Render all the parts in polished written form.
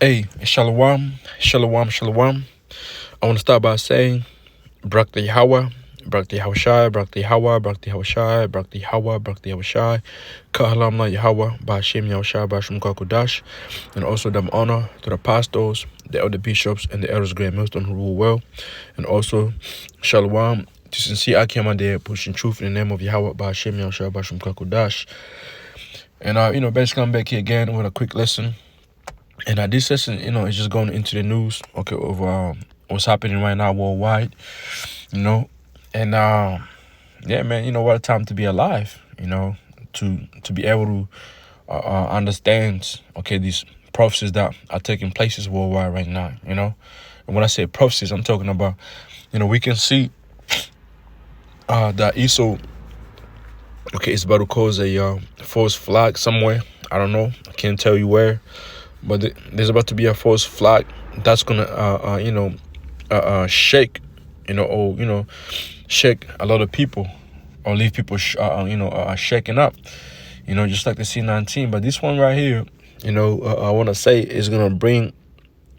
Hey, shalom, shalom, shalom. I want to start by saying, Brak the Yahweh, Brak the Yahushai, Brak the Yahweh, Brak the Yahushai, Brak the Yahweh, Brak the Yahushai, Kahalamna Yahweh, Ba'ashem Yahushai, Ba'ashem Kakudash, and also them honor to the pastors, the elder bishops, and the elders of Great Millstone who rule well, and also shalom to sincere Akiyama there, pushing truth in the name of Yahweh, Ba'ashem Yahushai, Ba'ashem Kakudash. And, basically I'm back here again with a quick lesson. And this lesson, is just going into the news, okay, of what's happening right now worldwide, and yeah, man, what a time to be alive, to be able to understand, okay, these prophecies that are taking places worldwide right now, And when I say prophecies, I'm talking about, we can see that Esau, okay, is about to cause a false flag somewhere. I don't know. I can't tell you where. But there's about to be a false flag that's gonna, shake, shake a lot of people, or leave people, shaking up, just like the C-19. But this one right here, I want to say is gonna bring,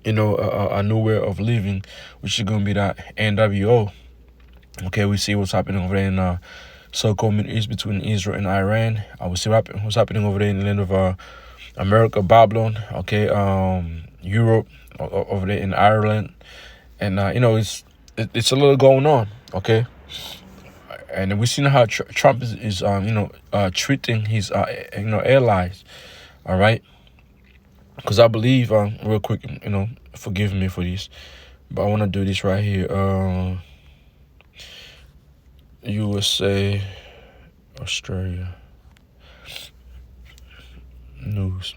a new way of living, which is gonna be that NWO. Okay, we see what's happening over there in so-called Middle East between Israel and Iran. We see what's happening over there in the land of America, Babylon, okay, Europe, over there in Ireland, and it's a little going on, okay, and we've seen how Trump is treating his allies, all right, because I believe real quick, forgive me for this, but I want to do this right here. USA, Australia news.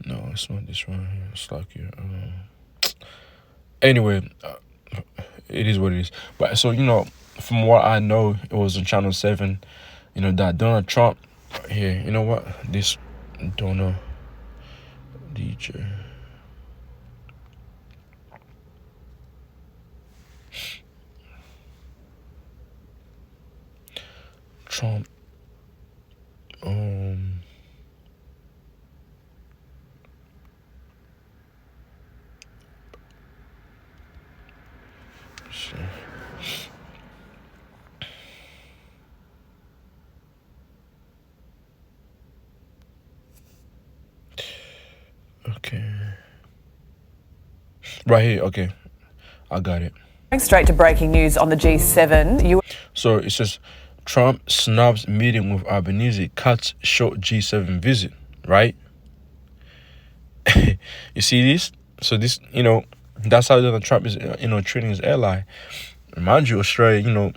No, it's not this one here. It's like here. Anyway, it is what it is. But so from what I know, it was on Channel 7. That Donald Trump here. You know what? This Donald DJ. Trump. Okay. Right here. Okay. I got it. Going straight to breaking news on the G7. So it says Trump snubs meeting with Albanese, cuts short G7 visit, right? You see this? So this, that's how Donald Trump is, treating his ally. Mind you, Australia,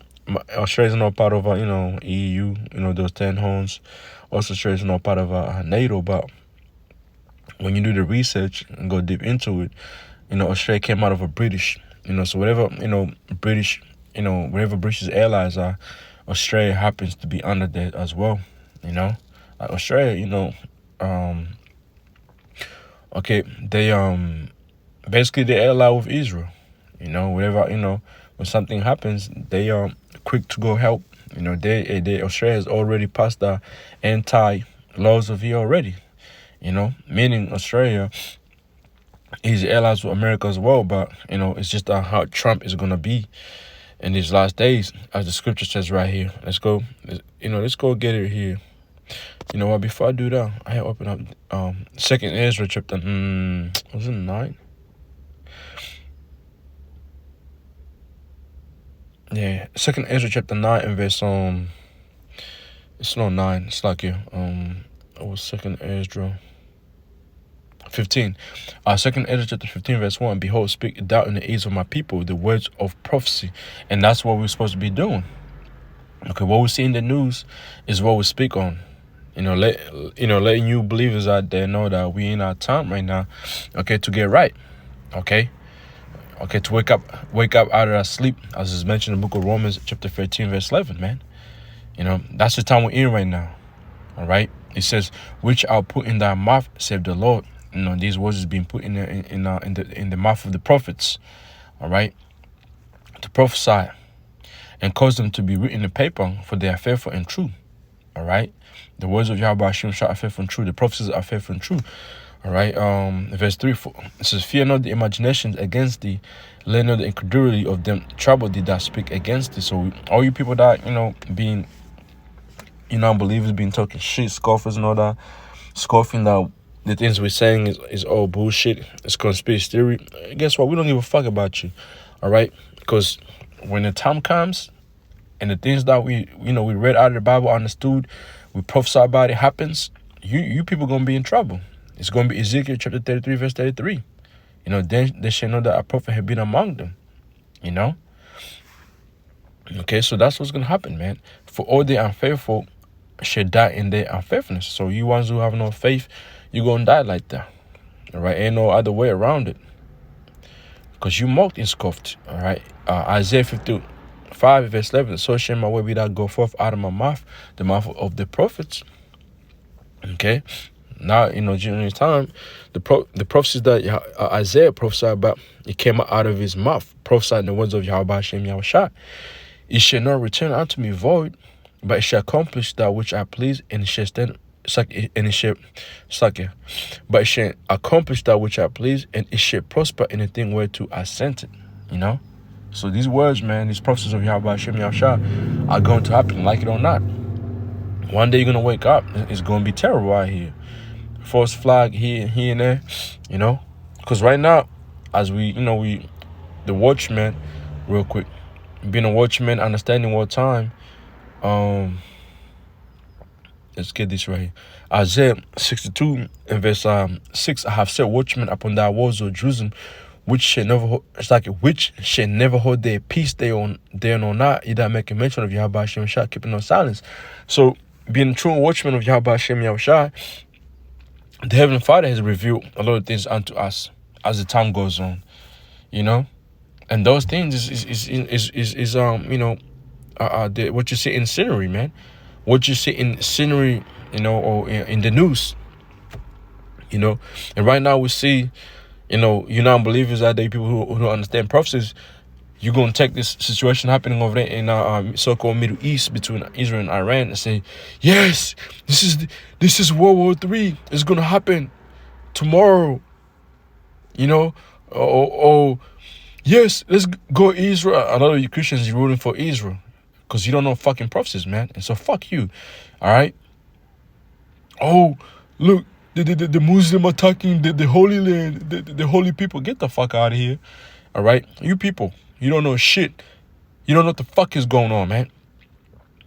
Australia's not part of, EU, those 10 homes. Also, Australia's not part of NATO, but when you do the research and go deep into it, Australia came out of a British, so whatever, British, wherever British allies are, Australia happens to be under that as well, like Australia, okay, they, basically they ally with Israel, whenever, when something happens, they are quick to go help, Australia has already passed the anti-laws of here already, meaning Australia is allies with America as well, but, it's just how Trump is going to be in these last days, as the scripture says right here. Let's go, let's go get it here. You know what, before I do that, I have open up 2nd Ezra chapter, was it 9? Yeah, 2nd Ezra chapter 9 and verse, it's not 9, it's like here, it was 2nd Ezra 15. 2nd Ezra chapter 15 verse 1, behold, speak thou in the ears of my people the words of prophecy. And that's what we're supposed to be doing. Okay, what we see in the news is what we speak on. Letting you believers out there know that we in our time right now, okay, to get right. Okay, to wake up out of that sleep, as is mentioned in the book of Romans chapter 13 verse 11, man. That's the time we're in right now. All right, it says, which I'll put in thy mouth, save the Lord. These words is being put in the mouth of the prophets. all right, to prophesy and cause them to be written in the paper, for they are faithful and true, all right? The words of Yahweh Hashem are faithful and true. The prophecies are faithful and true, all right? Verse 3, it says, fear not the imaginations against thee, let not the incredulity of them trouble thee that speak against thee. So all you people that, being, unbelievers, being talking shit, scoffers and all that, scoffing that the things we're saying is all bullshit, it's conspiracy theory. Guess what? We don't give a fuck about you, all right? Because when the time comes and the things that we read out of the Bible, understood, we prophesy about, it happens, you people going to be in trouble. It's going to be Ezekiel chapter 33, verse 33. Then they shall know that a prophet had been among them, Okay, so that's what's going to happen, man. For all the unfaithful shall die in their unfaithfulness. So you ones who have no faith, you're going to die like that, all right? Ain't no other way around it. Because you mocked and scoffed, all right? Isaiah 55, verse 11, so shall my word be that go forth out of my mouth, the mouth of the prophets. Okay? Now, during this time, the prophecies that Isaiah prophesied about, it came out of his mouth, prophesied the words of Yahweh Hashem Yahushua. It shall not return unto me void, but it shall accomplish that which I please, and it shall stand, but it shall accomplish that which I please, and it shall prosper in the thing whereto I sent it. So these words, man, these prophecies of Yahweh Hashem Yahushua are going to happen, like it or not. One day you're gonna wake up, it's gonna be terrible out here. False flag here and there, because right now, as the watchman, real quick, being a watchman, understanding what time, let's get this right here. Isaiah 62 and verse 6, I have set watchmen upon thy walls, O Jerusalem, which shall never hold their peace day or night, either making mention of Yahweh Hashem Yahushua, keeping no silence. So being a true watchman of Yahweh Hashem Yahushua, the Heavenly Father has revealed a lot of things unto us as the time goes on, and those things is what you see in scenery, man, what you see in scenery, or in the news, and right now we see, non-believers out there, people who don't understand prophecies. You're going to take this situation happening over there in so-called Middle East between Israel and Iran and say, yes, this is World War III. It's going to happen tomorrow. Yes, let's go Israel. A lot of you Christians, you're rooting for Israel because you don't know fucking prophecies, man. And so fuck you, all right? Oh, look, the Muslim attacking the Holy Land, the holy people. Get the fuck out of here, all right? You people. You don't know shit. You don't know what the fuck is going on, man.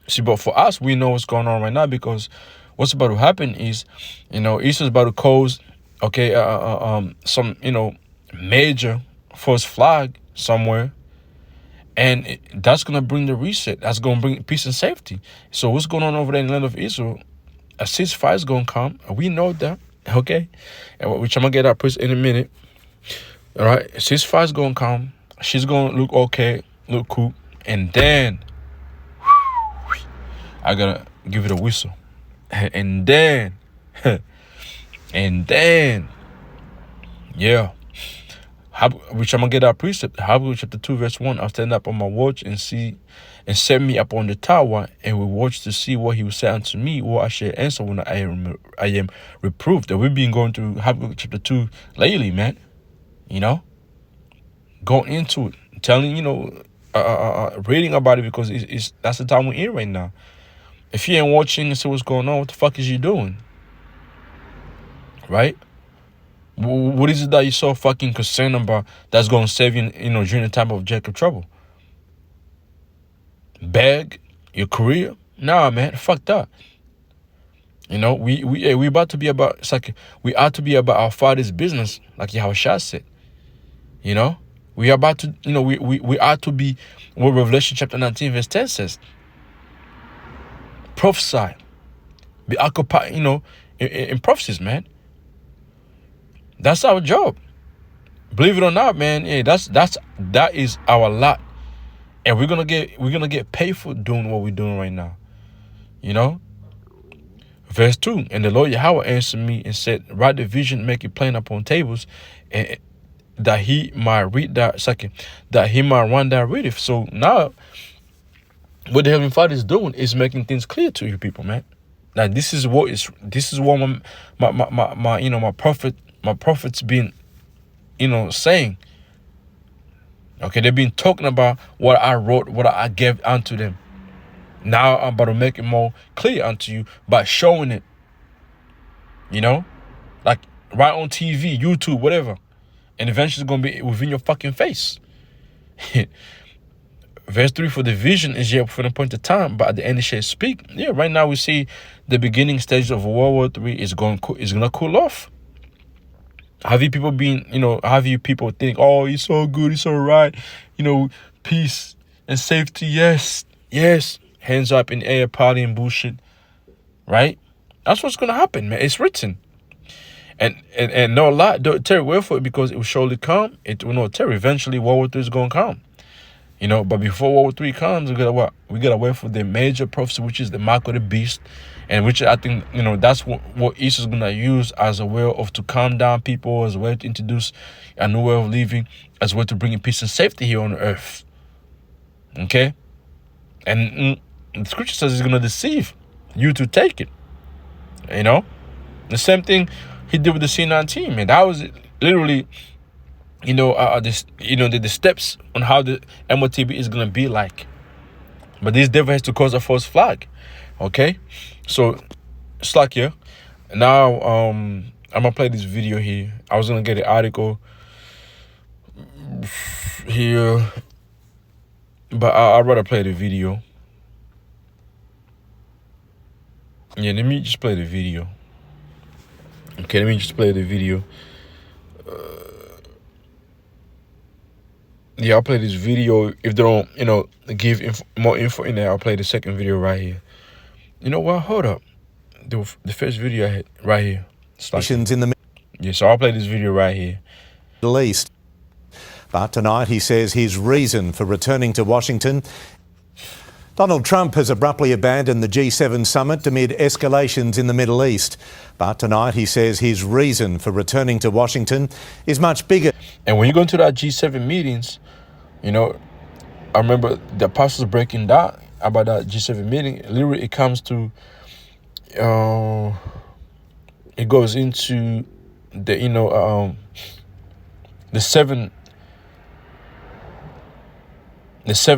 See, but for us, we know what's going on right now because what's about to happen is, Israel's about to cause, some, major false flag somewhere. And that's going to bring the reset. That's going to bring peace and safety. So what's going on over there in the land of Israel? A ceasefire is going to come. We know that, okay? And which I'm going to get that priest in a minute. All right? A ceasefire is going to come. She's going to look okay, look cool. And then, I got to give it a whistle. And then, yeah. Which I'm going to get that precept. Habakkuk chapter 2, verse 1. I'll stand up on my watch and see, and set me up on the tower, and will watch to see what he will say unto me, what I shall answer when I am reproved. And we've been going through Habakkuk chapter 2 lately, man. Go into it, telling, reading about it because that's the time we're in right now. If you ain't watching and see what's going on, what the fuck is you doing? Right? What is it that you're so fucking concerned about that's going to save you, during the time of Jacob trouble? Bag, your career? Nah, man, fuck that. We about to be about, it's like we ought to be about our Father's business, like Yahushua said. We are about to, we are to be what Revelation chapter 19 verse 10 says. Prophesy. Be occupied, in prophecies, man. That's our job. Believe it or not, man. Yeah, that is our lot. And we're gonna get paid for doing what we're doing right now. Verse 2, and the Lord Yahweh answered me and said, write the vision, make it plain upon tables, and that he might read that second, that he might run that readeth. So now, what the Heavenly Father is doing is making things clear to you people, man. Now this is what my prophets been, saying. Okay, they've been talking about what I wrote, what I gave unto them. Now I'm about to make it more clear unto you by showing it. Like right on TV, YouTube, whatever. And eventually it's going to be within your fucking face. Verse 3, for the vision is yet for the point of time, but at the end it shall speak. Yeah, right now we see the beginning stage of World War III is going to cool off. Have you people think, oh, he's so good, he's all right, peace and safety, yes, hands up in air, party and bullshit, right? That's what's going to happen, man. It's written. And no lie, don't tarry wait for it, because it will surely come. It will not tarry. Eventually, World War III is going to come. But before World War III comes, we gotta what? We gotta wait for the major prophecy, which is the mark of the beast, and which I think that's what Esau's gonna use as a way of to calm down people, as a way to introduce a new way of living, as a way to bring in peace and safety here on earth. Okay, and the scripture says he's gonna deceive you to take it. The same thing he did with the C-19, man. That was literally, the steps on how the MOTB is gonna be like. But this devil has to cause a false flag. Okay, so it's like, yeah. Now I'm gonna play this video here. I was gonna get an article here, but I'd rather play the video. Yeah, let me just play the video. Okay, let me just play the video. Yeah, I'll play this video. If they don't, give more info in there, I'll play the second video right here. You know what? Hold up. The first video I had right here. Yeah, so I'll play this video right here. Middle East. But tonight he says his reason for returning to Washington. Donald Trump has abruptly abandoned the G7 summit amid escalations in the Middle East. But tonight he says his reason for returning to Washington is much bigger. And when you go into that G7 meetings, I remember the apostles breaking down about that G7 meeting. Literally, it comes to, it goes into the, the seven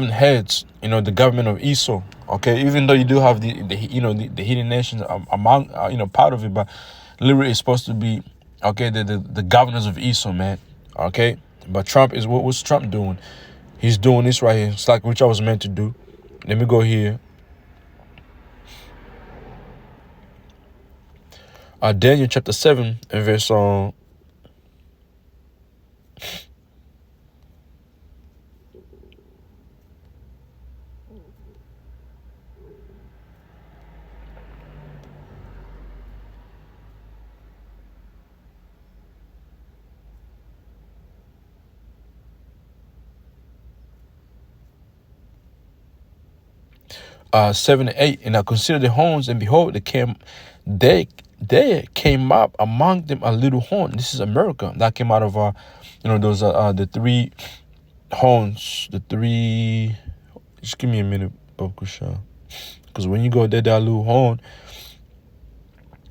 heads, the government of Esau. Okay, even though you do have the hidden nations among, part of it, but literally it's supposed to be, okay, the governors of Esau, man. Okay, but Trump is what's Trump doing? He's doing this right here. It's like which I was meant to do. Let me go here. Daniel chapter 7 and verse 7 and 8, and I considered the horns, and behold, there came up among them a little horn. This is America. That came out of those the three horns, the three. Just give me a minute, Bokusha, because when you go there, that little horn,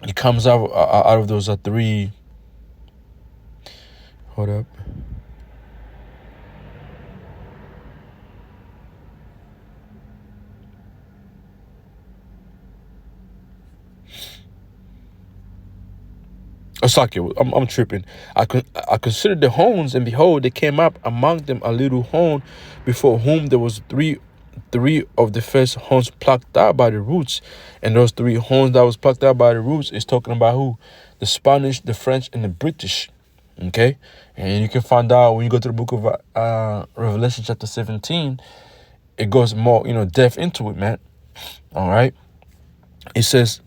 it comes out of those three. Hold up. It's like I'm tripping. I considered the horns, and behold, there came up among them a little horn, before whom there was three of the first horns plucked out by the roots. And those three horns that was plucked out by the roots is talking about who? The Spanish, the French, and the British. Okay, and you can find out when you go to the book of Revelation chapter 17. It goes more depth into it, man. All right, it says.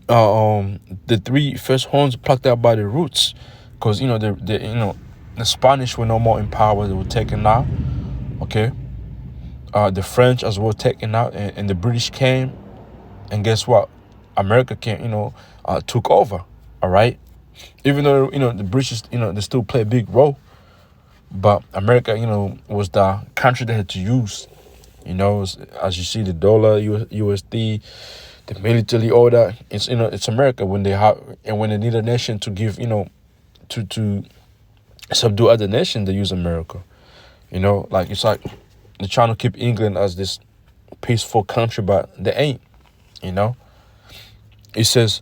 The three first horns plucked out by the roots, because the Spanish were no more in power; they were taken out. Okay, the French as well taken out, and the British came, and guess what? America came, took over. All right, even though the British, they still play a big role. But America, was the country that had to use, as you see, the dollar, USD, the military order. It's America when they have, and when they need a nation to give, to subdue other nations, they use America. It's like they're trying to keep England as this peaceful country, but they ain't. It says,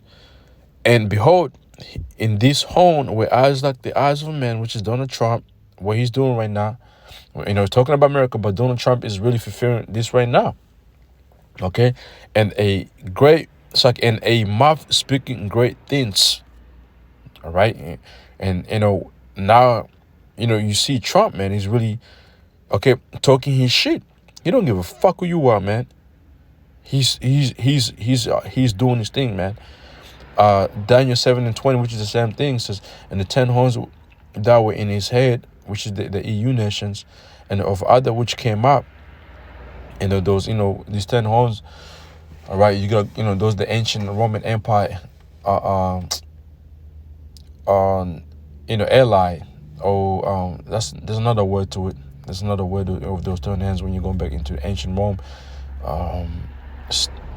and behold, in this horn were eyes like the eyes of a man, which is Donald Trump, what he's doing right now. Talking about America, but Donald Trump is really fulfilling this right now. Okay? And it's like in a mouth speaking great things. All right? And, now, you see Trump, man, he's really, talking his shit. He don't give a fuck who you are, man. He's doing his thing, man. Daniel 7:20, which is the same thing, says, and the 10 horns that were in his head, which is the EU nations, and of other which came up, and those, these 10 horns, all right, you got, those the ancient Roman Empire, ally, or there's another word to it. There's another word of those 10 hands when you're going back into ancient Rome. I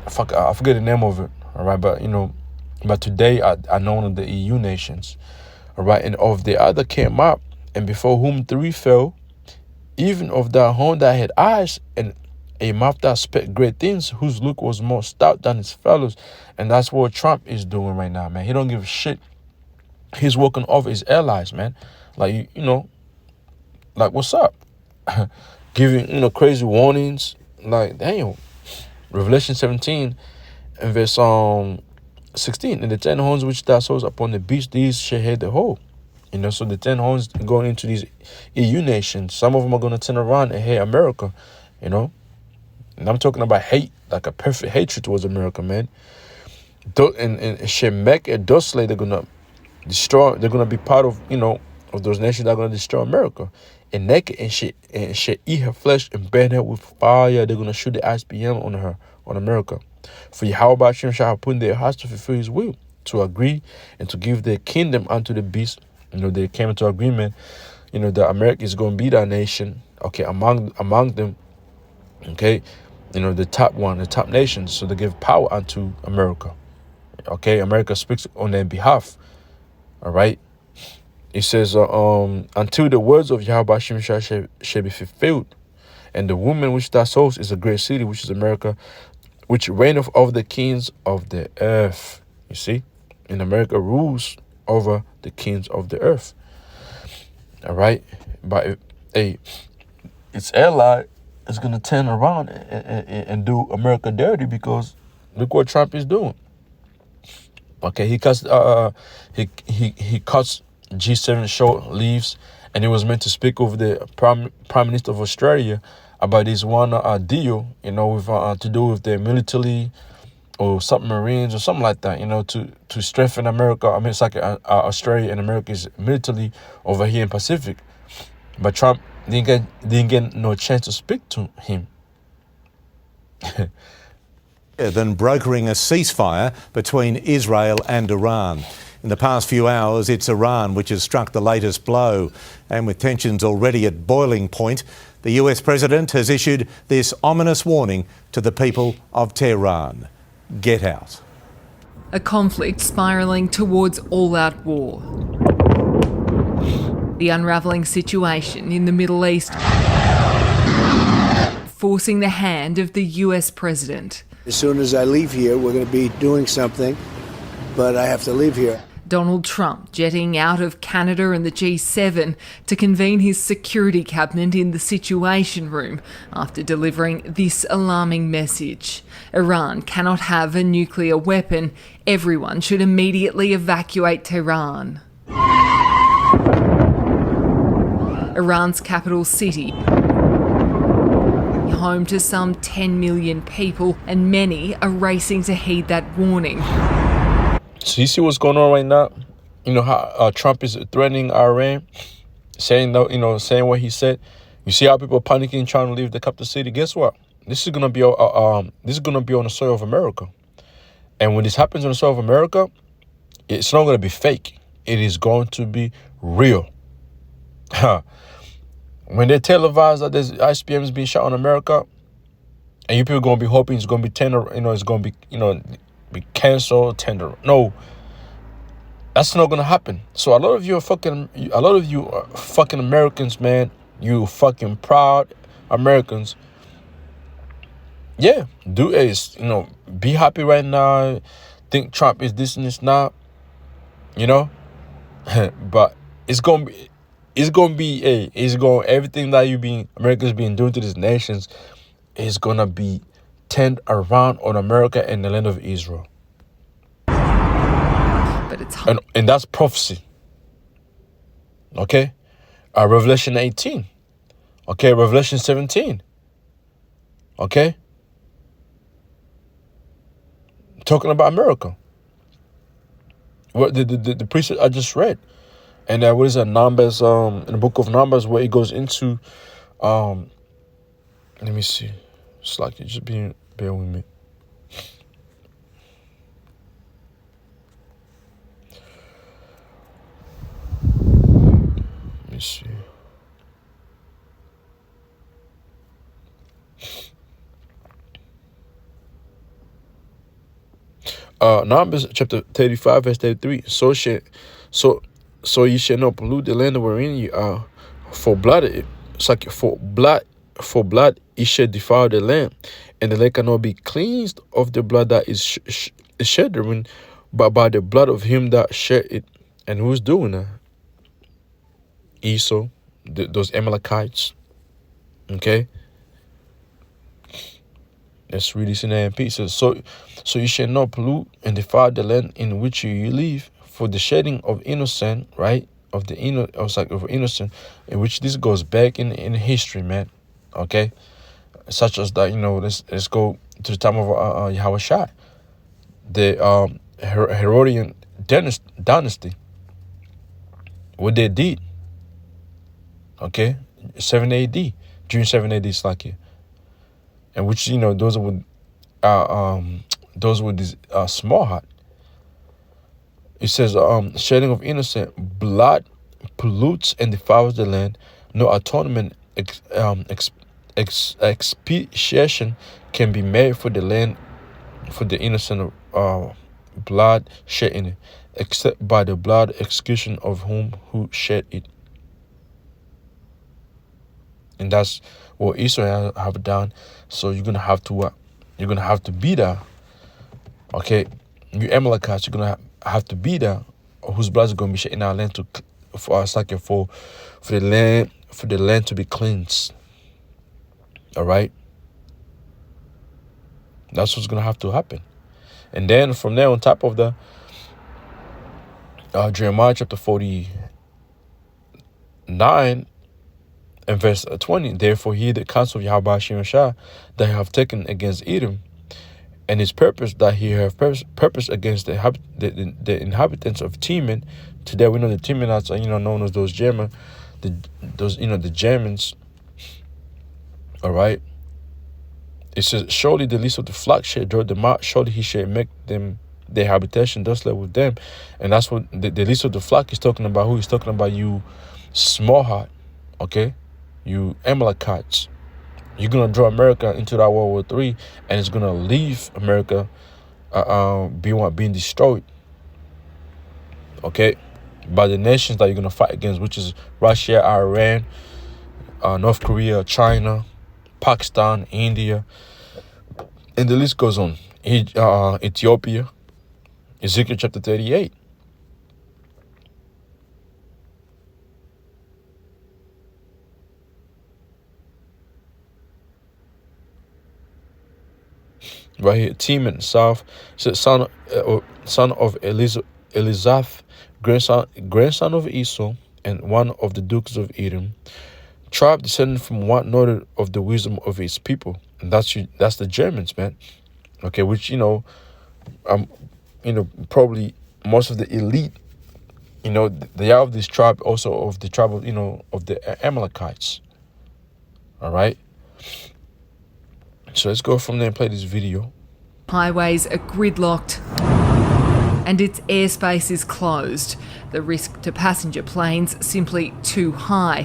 forget the name of it. All right, but today are known of the EU nations. All right, and of the other came up, and before whom 3 fell, even of that horn that had eyes and a mouth that spake great things, whose look was more stout than his fellows. And that's what Trump is doing right now, man. He don't give a shit. He's working off his allies, man. Like, like, what's up? Giving, crazy warnings. Like, damn. Revelation 17 and verse 16. And the 10 horns which thou sawest upon the beast, these shall head the whole. So the 10 horns going into these EU nations. Some of them are going to turn around and hate America, And I'm talking about hate, like a perfect hatred towards America, man. And Shemek and Dosle, they're going to destroy, they're going to be part of, of those nations that are going to destroy America. And naked and she eat her flesh and burn her with fire. They're going to shoot the ICBM on her, on America. For Yahweh Hashem shall have put in their hearts to fulfill his will, to agree and to give their kingdom unto the beast. They came into agreement, that America is going to be that nation, among them, the top nations. So they give power unto America. America speaks on their behalf. All right. It says, until the words of Yahweh Hashem shall be fulfilled. And the woman which thou sawest is a great city, which is America, which reigneth over the kings of the earth. You see? And America rules over the kings of the earth. All right? But its ally is going to turn around and do America dirty, because look what Trump is doing. He cuts G7 short leaves, and he was meant to speak over the Prime Minister of Australia about this one deal, with to do with the military or submarines or something like that, to strengthen America. I mean, it's like Australia and America's military over here in Pacific. But Trump didn't get no chance to speak to him. Than brokering a ceasefire between Israel and Iran. In the past few hours, it's Iran which has struck the latest blow. And with tensions already at boiling point, the US president has issued this ominous warning to the people of Tehran. Get out. A conflict spiralling towards all-out war. The unravelling situation in the Middle East forcing the hand of the US president. As soon as I leave here, we're going to be doing something, but I have to leave here. Donald Trump jetting out of Canada and the G7 to convene his security cabinet in the Situation Room after delivering this alarming message. Iran cannot have a nuclear weapon. Everyone should immediately evacuate Tehran. Iran's capital city, home to some 10 million people, and many are racing to heed that warning. So you see what's going on right now? How Trump is threatening Iran, saying what he said. You see how people are panicking, trying to leave the capital city. Guess what? This is gonna be on the soil of America. And when this happens on the soil of America, it's not gonna be fake. It is going to be real. When they televise that there's ICBMs being shot on America, and you people gonna be hoping it's gonna be tender, it's gonna be, be canceled, tender. No, that's not gonna happen. So a lot of you are fucking Americans, man. You fucking proud Americans. Yeah, do is, be happy right now. Think Trump is this and this now, but everything that Americans been doing to these nations is gonna be turned around on America and the land of Israel. But it's and that's prophecy. Okay, Revelation 18. Okay, Revelation 17. Okay, talking about America. What the precept I just read, and what is that, Numbers? In the book of Numbers, where it goes into, let me see. It's like you just bear with me. Let me see. Numbers chapter 35 verse 33. So ye shall not pollute the land wherein ye are, for blood ye shall defile the land, and the land cannot be cleansed of the blood that is shed therein, but by the blood of him that shed it. And who's doing that? Esau, those Amalekites. Okay. Let's read this in there in pieces. So you shall not pollute and defile the land in which you live, for the shedding of innocent, right? Of innocent, in which this goes back in history, man. Okay, such as that, let's go to the time of Yahushua, the Herodian dynasty. What they did. Okay, 7 AD, June 7 AD, Slakia. And which, those with this small heart. It says, shedding of innocent blood pollutes and defiles the land. No atonement, expiation can be made for the land, for the innocent blood shed in it, except by the blood execution of who shed it. And that's what Israel have done. So you're gonna have to be there. Okay, you Amalekites, you're gonna have to be there, whose blood is gonna be shed in our land for the land to be cleansed. All right, that's what's gonna have to happen. And then from there, on top of the Jeremiah chapter 49 and verse 20, therefore hear the counsel of Yahweh Shah that he have taken against Edom, and his purpose that he have purpose against the inhabitants of Teman. Today we know the Temanites are known as those Germans, the Germans. All right. It says, surely the least of the flock shall draw them out. Surely he shall make them their habitation desolate with them. And that's what the least of the flock is talking about. Who is talking about? You small heart. Okay. You Amalekites. You're going to draw America into that World War III, and it's going to leave America being destroyed, okay, by the nations that you're going to fight against, which is Russia, Iran, North Korea, China, Pakistan, India, and the list goes on. Ethiopia, Ezekiel chapter 38. Right here, Teman, south, says son of Elizaph, grandson of Esau, and one of the dukes of Edom, tribe descended from one noted of the wisdom of his people, and that's the Germans, man. Okay, which probably most of the elite, they are of this tribe, also of the tribe of of the Amalekites. All right. So let's go from there and play this video. Highways are gridlocked. and its airspace is closed. The risk to passenger planes simply too high.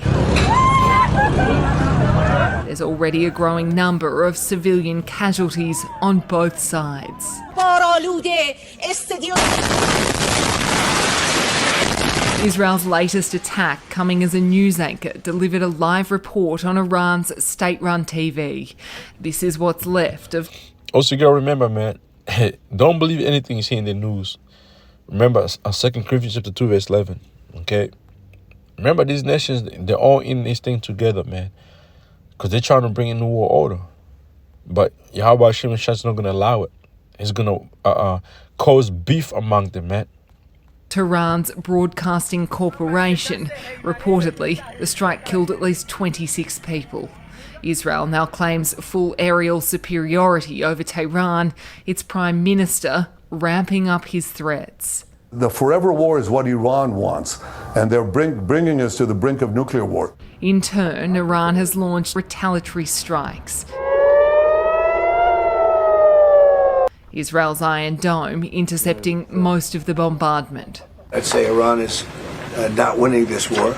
There's already a growing number of civilian casualties on both sides. Israel's latest attack coming as a news anchor delivered a live report on Iran's state-run TV. This is what's left of... Also, you gotta remember, man, don't believe anything you see in the news. Remember, 2 Corinthians chapter 2, verse 11, okay? Remember, these nations, they're all in this thing together, man, because they're trying to bring in New World Order. But Yahweh Hashem is not going to allow it. It's going to cause beef among them, man. Tehran's Broadcasting Corporation. Reportedly, the strike killed at least 26 people. Israel now claims full aerial superiority over Tehran, its prime minister ramping up his threats. The forever war is what Iran wants, and they're bringing us to the brink of nuclear war. In turn, Iran has launched retaliatory strikes. Israel's Iron Dome intercepting most of the bombardment. I'd say Iran is not winning this war.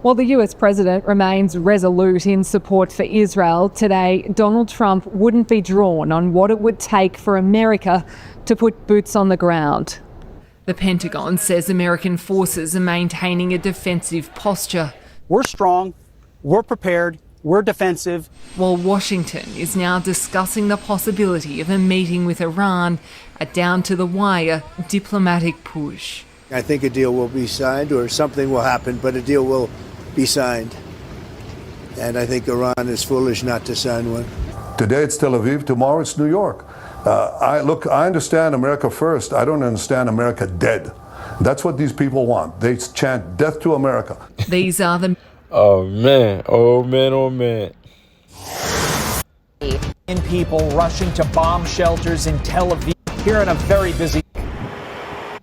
While the US president remains resolute in support for Israel, today Donald Trump wouldn't be drawn on what it would take for America to put boots on the ground. The Pentagon says American forces are maintaining a defensive posture. We're strong, we're prepared, we're defensive. While Washington is now discussing the possibility of a meeting with Iran, a down-to-the-wire diplomatic push. I think a deal will be signed or something will happen, but a deal will be signed. And I think Iran is foolish not to sign one. Today it's Tel Aviv, tomorrow it's New York. I understand America first. I don't understand America dead. That's what these people want. They chant death to America. These are the... Oh, man. Oh, man. Oh, man. In people rushing to bomb shelters in Tel Aviv. Here in a very busy...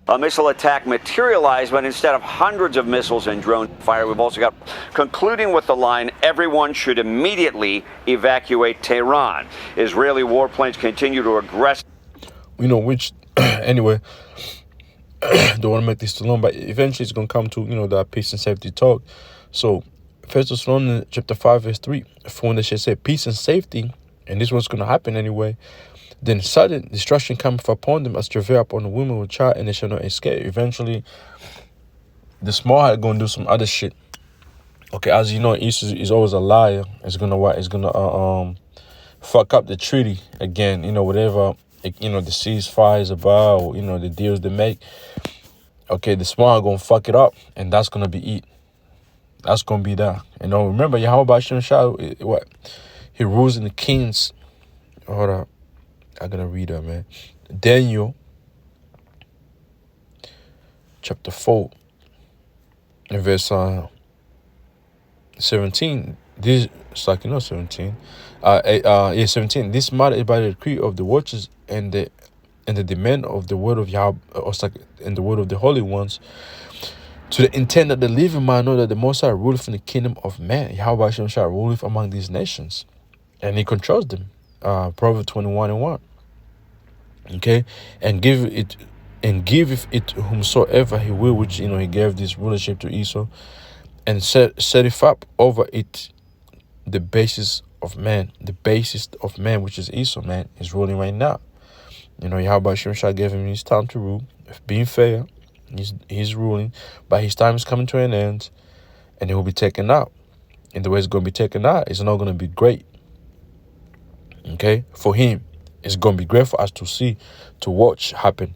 A missile attack materialized, but instead of hundreds of missiles and drone fire, we've also got concluding with the line, everyone should immediately evacuate Tehran. Israeli warplanes continue to aggress. You know, which, anyway, don't want to make this too long, but eventually it's going to come to, that peace and safety talk. So, 1 Thessalonians chapter 5, verse 3, for when they shall say peace and safety, and this was going to happen anyway, then sudden destruction cometh upon them as travail upon the woman with child, and they shall not escape. Eventually, the small heart going to do some other shit. Okay, as you know, Esau is always a liar. It's going to what? It's going to fuck up the treaty again. Whatever, the ceasefire is about, or, the deals they make. Okay, the small heart going to fuck it up, and that's going to be it. That's going to be that. Remember, Yahweh Hashem Shah, what? He rules in the kings. Hold up. I'm going to read that, man. Daniel, chapter 4, and verse 17. This, it's like, 17. 17. This matter is by the decree of the watchers and the demand of the word of Yahweh, and the word of the holy ones, to the intent that the living might know that the Most High ruleth in the kingdom of man. Yahweh Hashem shall ruleth among these nations, and he controls them. Proverbs 21:1. Okay, and giveth it whomsoever he will, which he gave this rulership to Esau, and set up over it the basis of man, which is Esau, man, is ruling right now. Yahweh Hashem shall give him his time to rule, being fair. He's ruling, but his time is coming to an end, and he will be taken out. And the way it's going to be taken out is not going to be great. Okay, for him, it's going to be great for us to see, to watch happen.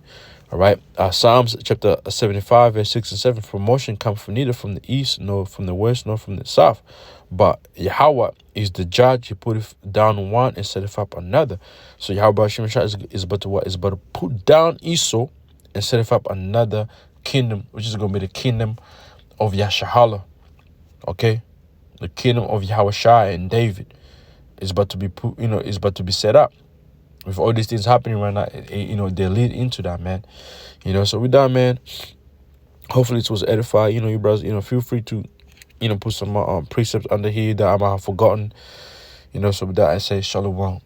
All right, Psalms chapter 75, verse 6 and 7. Promotion comes from neither from the east, nor from the west, nor from the south. But Yahweh is the judge. He put down one and set up another. So Yahweh Hashem is about to what? Is about to put down Esau and set up another kingdom, which is going to be the kingdom of Yashahala. Okay, the kingdom of Yahushua and David. Is about to be put, is about to be set up. With all these things happening right now, they lead into that, man. So with that, man, hopefully it was edified. You brothers, feel free to, put some precepts under here that I might have forgotten. So with that, I say shalom.